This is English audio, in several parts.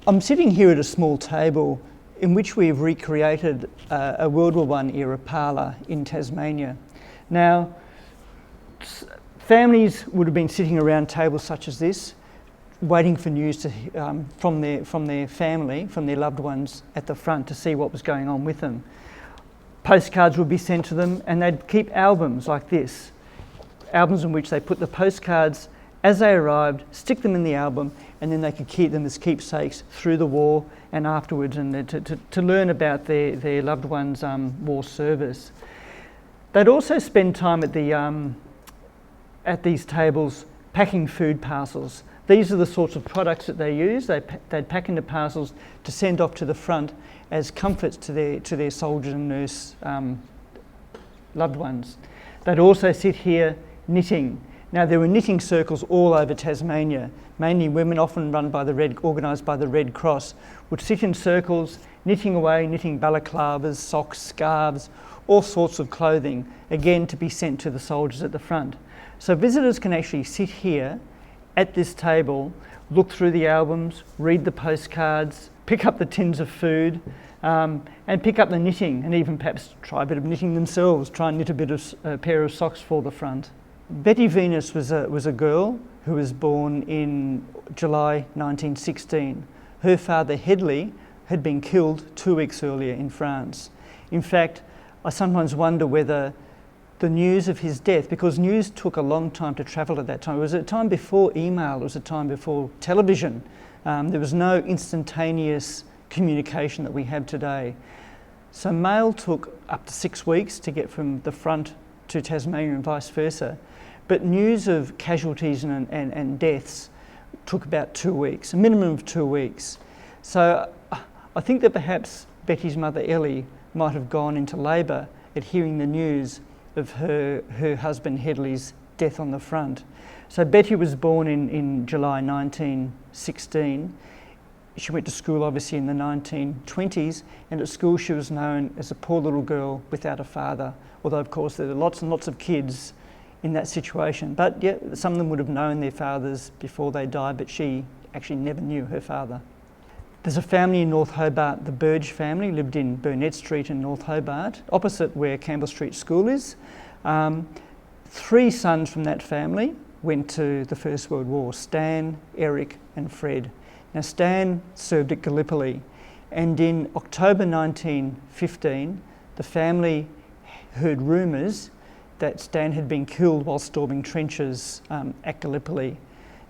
I'm sitting here at a small table in which we've recreated a World War I era parlour in Tasmania. Now, families would have been sitting around tables such as this, waiting for news from their family, from their loved ones at the front to see what was going on with them. Postcards would be sent to them, and they'd keep albums like this, albums in which they put the postcards as they arrived, stick them in the album, and then they could keep them as keepsakes through the war and afterwards, and to learn about their loved ones' war service. They'd also spend time at these tables packing food parcels. These are the sorts of products that they use. They'd pack into parcels to send off to the front as comforts to their soldier and nurse loved ones. They'd also sit here knitting. Now, there were knitting circles all over Tasmania. Mainly women, often organised by the Red Cross, would sit in circles, knitting away, knitting balaclavas, socks, scarves, all sorts of clothing, again to be sent to the soldiers at the front. So visitors can actually sit here at this table, look through the albums, read the postcards, pick up the tins of food, and pick up the knitting, and even perhaps try a bit of knitting themselves, try and knit a pair of socks for the front. Betty Venus was a girl who was born in July 1916. Her father, Headley, had been killed 2 weeks earlier in France. In fact, I sometimes wonder whether the news of his death, because news took a long time to travel at that time. It was a time before email, it was a time before television. There was no instantaneous communication that we have today. So mail took up to 6 weeks to get from the front to Tasmania and vice versa. But news of casualties and deaths took about 2 weeks, a minimum of 2 weeks. So I think that perhaps Betty's mother Ellie might have gone into labour at hearing the news of her husband Headley's death on the front. So Betty was born in July 1916. She went to school obviously in the 1920s, and at school she was known as a poor little girl without a father, although of course there are lots and lots of kids in that situation. But yeah, some of them would have known their fathers before they died, but she actually never knew her father. There's a family in North Hobart, the Burge family, lived in Burnett Street in North Hobart, opposite where Campbell Street School is. 3 sons from that family went to the First World War, Stan, Eric and Fred. Now Stan served at Gallipoli, and in October 1915 the family heard rumours that Stan had been killed while storming trenches at Gallipoli.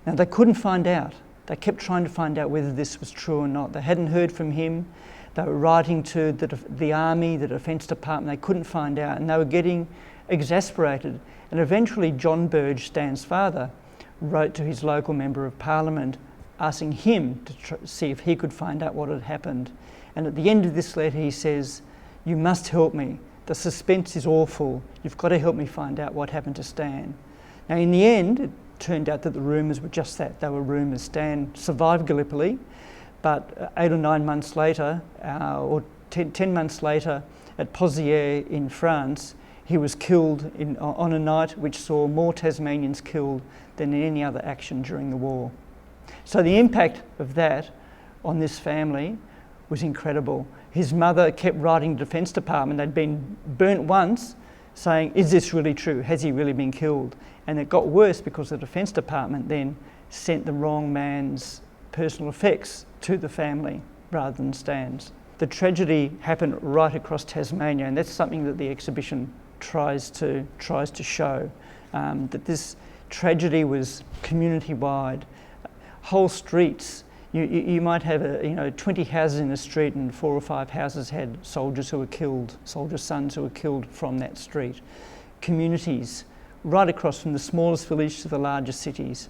Now they couldn't find out. They kept trying to find out whether this was true or not. They hadn't heard from him. They were writing to the Army, the Defence Department. They couldn't find out, and they were getting exasperated. And eventually John Burge, Stan's father, wrote to his local Member of Parliament asking him to see if he could find out what had happened. And at the end of this letter he says, "You must help me. The suspense is awful. You've got to help me find out what happened to Stan." Now in the end, it turned out that the rumours were just that. They were rumours. Stan survived Gallipoli, but 8 or 9 months later, or 10 months later, at Pozières in France, he was killed on a night which saw more Tasmanians killed than in any other action during the war. So the impact of that on this family was incredible. His mother kept writing to the Defence Department. They'd been burnt once, saying, "Is this really true? Has he really been killed?" And it got worse because the Defence Department then sent the wrong man's personal effects to the family rather than Stan's. The tragedy happened right across Tasmania, and that's something that the exhibition tries to show, that this tragedy was community-wide. Whole streets, you might have 20 houses in a street, and 4 or 5 houses had soldiers who were killed, soldiers' sons who were killed from that street. Communities right across from the smallest village to the largest cities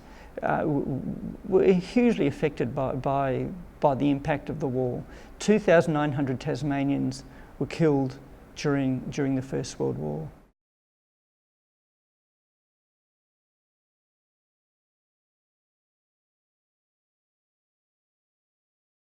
were hugely affected by the impact of the war. 2,900 Tasmanians were killed during the First World War.